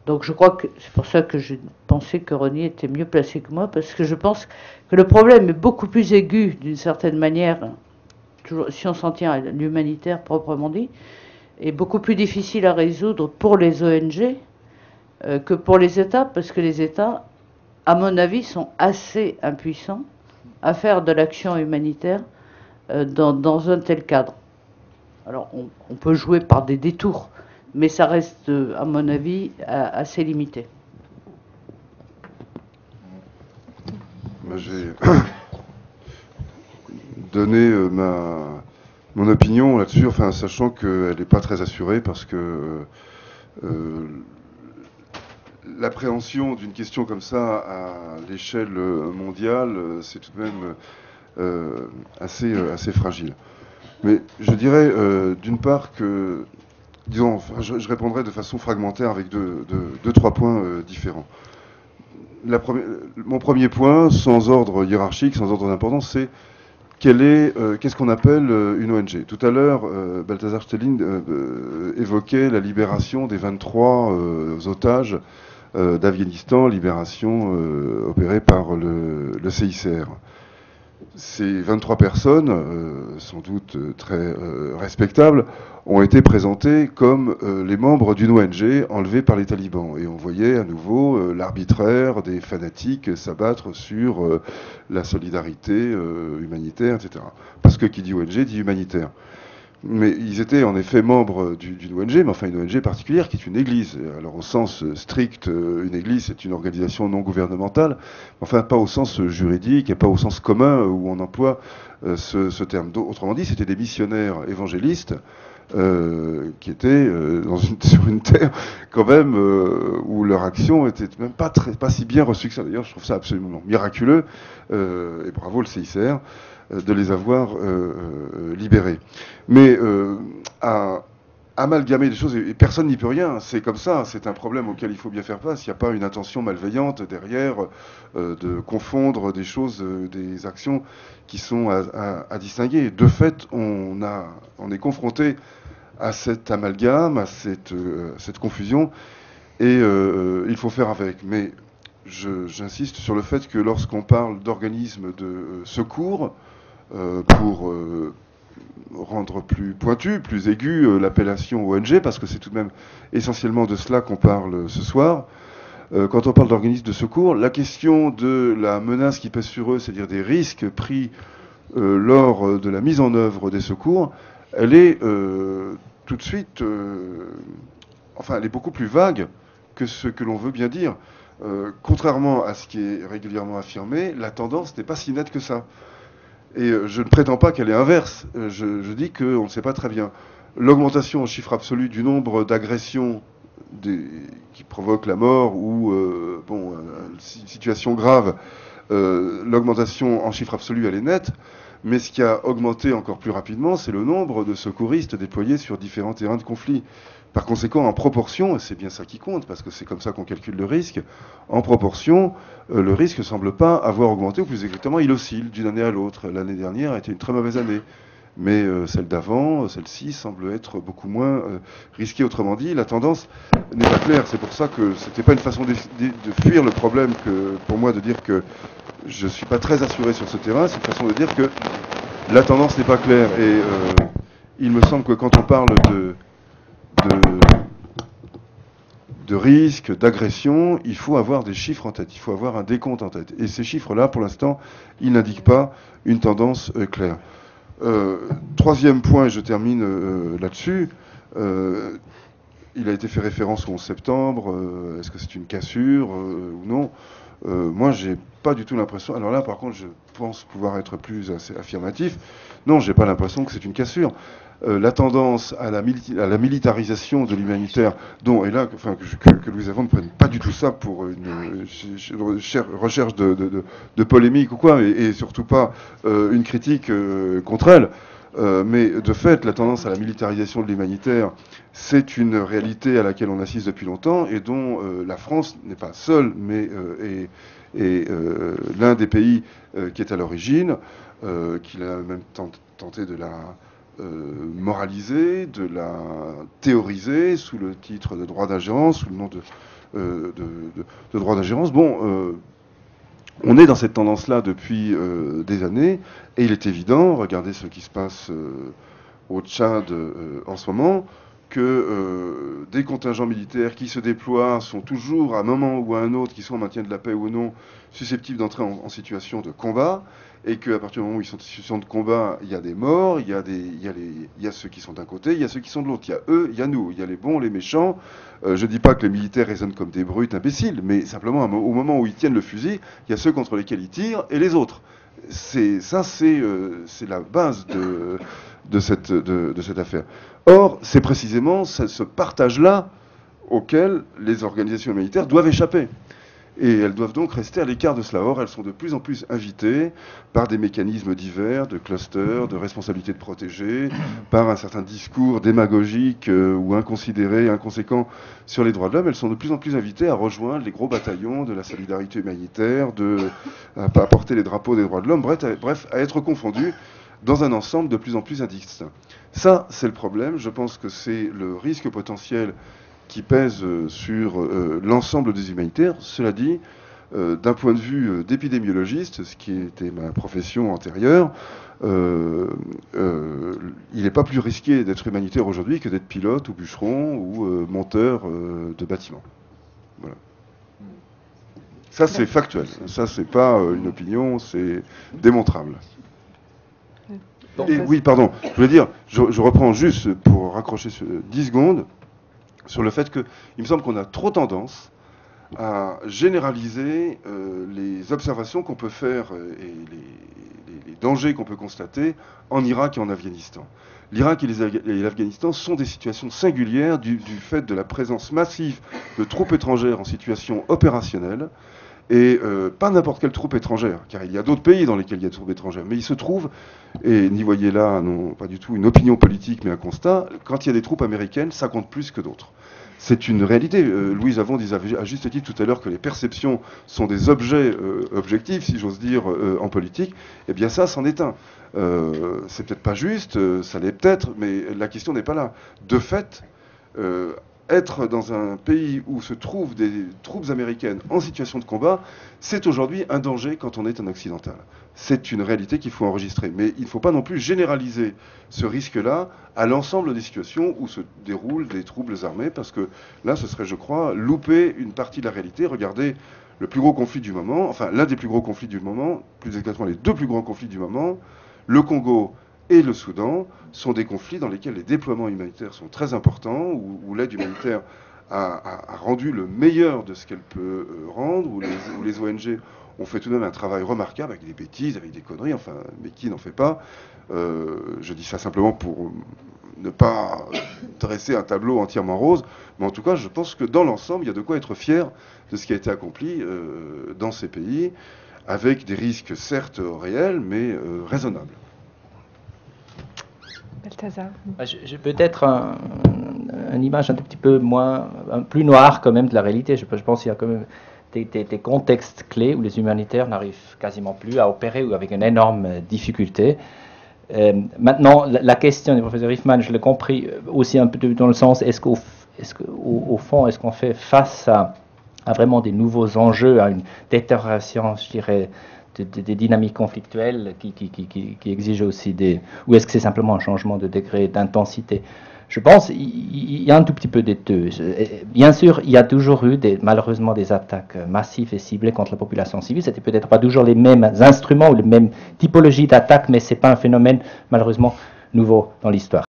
Donc je crois que c'est pour ça que je pensais que Renier était mieux placé que moi, parce que je pense que le problème est beaucoup plus aigu d'une certaine manière, toujours, si on s'en tient à l'humanitaire proprement dit, est beaucoup plus difficile à résoudre pour les ONG que pour les États, parce que les États, à mon avis, sont assez impuissants à faire de l'action humanitaire dans un tel cadre. Alors on peut jouer par des détours, mais ça reste, à mon avis, assez limité. Je vais donner mon opinion là-dessus, enfin, sachant qu'elle n'est pas très assurée, parce que l'appréhension d'une question comme ça à l'échelle mondiale, c'est tout de même assez fragile. Mais je dirais d'une part que, disons, enfin, je répondrai de façon fragmentaire avec trois points différents. Mon premier point, sans ordre hiérarchique, sans ordre d'importance, c'est qu'est-ce qu'on appelle une ONG. Tout à l'heure, Balthazar Stelling évoquait la libération des 23 otages d'Afghanistan, libération opérée par le CICR. Ces 23 personnes, sans doute très respectables, ont été présentées comme les membres d'une ONG enlevée par les talibans. Et on voyait à nouveau l'arbitraire des fanatiques s'abattre sur la solidarité humanitaire, etc. Parce que qui dit ONG dit humanitaire. Mais ils étaient en effet membres d'une ONG, mais enfin une ONG particulière qui est une église. Alors au sens strict, une église c'est une organisation non gouvernementale, enfin pas au sens juridique et pas au sens commun où on emploie ce terme. Autrement dit, c'était des missionnaires évangélistes qui étaient sur une terre quand même où leur action était même pas si bien reçue que ça. D'ailleurs, je trouve ça absolument miraculeux et bravo le CICR de les avoir libérés. Mais à amalgamer des choses, et personne n'y peut rien, c'est comme ça, c'est un problème auquel il faut bien faire face, il n'y a pas une intention malveillante derrière de confondre des choses, des actions qui sont à distinguer. De fait, on est confronté à cet amalgame, à cette confusion, et il faut faire avec. Mais j'insiste sur le fait que lorsqu'on parle d'organismes de secours, pour rendre plus pointu, plus aigu l'appellation ONG, parce que c'est tout de même essentiellement de cela qu'on parle ce soir. Quand on parle d'organismes de secours, la question de la menace qui pèse sur eux, c'est-à-dire des risques pris lors de la mise en œuvre des secours, elle est tout de suite, enfin, elle est beaucoup plus vague que ce que l'on veut bien dire. Contrairement à ce qui est régulièrement affirmé, la tendance n'est pas si nette que ça. Et je ne prétends pas qu'elle est inverse. Je dis qu'on ne sait pas très bien. L'augmentation en chiffre absolu du nombre d'agressions qui provoquent la mort ou situation grave, l'augmentation en chiffre absolu, elle est nette. Mais ce qui a augmenté encore plus rapidement, c'est le nombre de secouristes déployés sur différents terrains de conflit. Par conséquent, en proportion, et c'est bien ça qui compte, parce que c'est comme ça qu'on calcule le risque, en proportion, le risque ne semble pas avoir augmenté, ou plus exactement, il oscille d'une année à l'autre. L'année dernière a été une très mauvaise année. Mais celle d'avant, celle-ci, semble être beaucoup moins risquée. Autrement dit, la tendance n'est pas claire. C'est pour ça que c'était pas une façon de fuir le problème que, pour moi, de dire que je suis pas très assuré sur ce terrain. C'est une façon de dire que la tendance n'est pas claire. Et il me semble que quand on parle de risque, d'agression, il faut avoir des chiffres en tête, il faut avoir un décompte en tête. Et ces chiffres-là, pour l'instant, ils n'indiquent pas une tendance claire. Troisième point, et je termine là-dessus, il a été fait référence au 11 septembre, est-ce que c'est une cassure ou non moi, j'ai pas du tout l'impression. Alors là, par contre, je pense pouvoir être plus affirmatif. Non, j'ai pas l'impression que c'est une cassure. La tendance à la militarisation de l'humanitaire, dont, et là, enfin, que Louise Avon ne prenne pas du tout ça pour une recherche de polémique ou quoi, et surtout pas une critique contre elle. Mais de fait, la tendance à la militarisation de l'humanitaire, c'est une réalité à laquelle on assiste depuis longtemps et dont la France n'est pas seule, mais est l'un des pays qui est à l'origine, qu'il a même tenté de la moraliser, de la théoriser sous le titre de droit d'agence, sous le nom de droit d'ingérence. Bon, on est dans cette tendance-là depuis des années, et il est évident, regardez ce qui se passe au Tchad en ce moment, que des contingents militaires qui se déploient sont toujours, à un moment ou à un autre, qu'ils soient en maintien de la paix ou non, susceptibles d'entrer en situation de combat, et qu'à partir du moment où ils sont en situation de combat, il y a des morts, il y a ceux qui sont d'un côté, il y a ceux qui sont de l'autre, il y a eux, il y a nous, il y a les bons, les méchants. Je ne dis pas que les militaires raisonnent comme des brutes imbéciles, mais simplement au moment où ils tiennent le fusil, il y a ceux contre lesquels ils tirent et les autres. C'est la base de cette affaire. Or, c'est précisément ce partage-là auquel les organisations humanitaires doivent échapper. Et elles doivent donc rester à l'écart de cela. Or, elles sont de plus en plus invitées par des mécanismes divers, de clusters, de responsabilité de protéger, par un certain discours démagogique ou inconsidéré, inconséquent sur les droits de l'homme. Elles sont de plus en plus invitées à rejoindre les gros bataillons de la solidarité humanitaire, à porter les drapeaux des droits de l'homme, bref, à être confondues dans un ensemble de plus en plus indistinct. Ça, c'est le problème. Je pense que c'est le risque potentiel qui pèse sur l'ensemble des humanitaires. Cela dit, d'un point de vue d'épidémiologiste, ce qui était ma profession antérieure, il n'est pas plus risqué d'être humanitaire aujourd'hui que d'être pilote ou bûcheron ou monteur de bâtiment. Voilà. Ça, c'est factuel. Ça, c'est pas une opinion, c'est démontrable. Et oui, pardon, je voulais dire, je reprends juste pour raccrocher 10 secondes, sur le fait qu'il me semble qu'on a trop tendance à généraliser les observations qu'on peut faire et les dangers qu'on peut constater en Irak et en Afghanistan. L'Irak et l'Afghanistan sont des situations singulières du fait de la présence massive de troupes étrangères en situation opérationnelle, et pas n'importe quelle troupe étrangère, car il y a d'autres pays dans lesquels il y a des troupes étrangères, mais il se trouve, et n'y voyez là non pas du tout une opinion politique, mais un constat, quand il y a des troupes américaines, ça compte plus que d'autres. C'est une réalité. Louise Avon disait à juste titre tout à l'heure que les perceptions sont des objets objectifs, si j'ose dire, en politique. Eh bien ça, c'en est un. C'est peut-être pas juste, ça l'est peut-être, mais la question n'est pas là. De fait, être dans un pays où se trouvent des troupes américaines en situation de combat, c'est aujourd'hui un danger quand on est un occidental. C'est une réalité qu'il faut enregistrer. Mais il ne faut pas non plus généraliser ce risque-là à l'ensemble des situations où se déroulent des troubles armés, parce que là, ce serait, je crois, louper une partie de la réalité. Regardez le plus gros conflit du moment, enfin l'un des plus gros conflits du moment, plus exactement les deux plus grands conflits du moment, le Congo et le Soudan, sont des conflits dans lesquels les déploiements humanitaires sont très importants, où l'aide humanitaire a rendu le meilleur de ce qu'elle peut rendre, où les ONG ont fait tout de même un travail remarquable, avec des bêtises, avec des conneries, enfin, mais qui n'en fait pas. Je dis ça simplement pour ne pas dresser un tableau entièrement rose, mais en tout cas, je pense que dans l'ensemble, il y a de quoi être fier de ce qui a été accompli dans ces pays, avec des risques certes réels, mais raisonnables. Balthazar. J'ai peut-être une image un tout petit peu plus noire quand même de la réalité. Je pense qu'il y a quand même des contextes clés où les humanitaires n'arrivent quasiment plus à opérer ou avec une énorme difficulté. Maintenant, la question du professeur Riffman, je l'ai compris aussi un peu dans le sens, est-ce qu'au fond, est-ce qu'on fait face à vraiment des nouveaux enjeux, à une détérioration, je dirais, des dynamiques conflictuelles qui exigent aussi ou est-ce que c'est simplement un changement de degré d'intensité? Je pense qu'il y a un tout petit peu des deux. Bien sûr, il y a toujours eu malheureusement des attaques massives et ciblées contre la population civile. C'était peut-être pas toujours les mêmes instruments ou les mêmes typologies d'attaques, mais c'est pas un phénomène malheureusement nouveau dans l'histoire.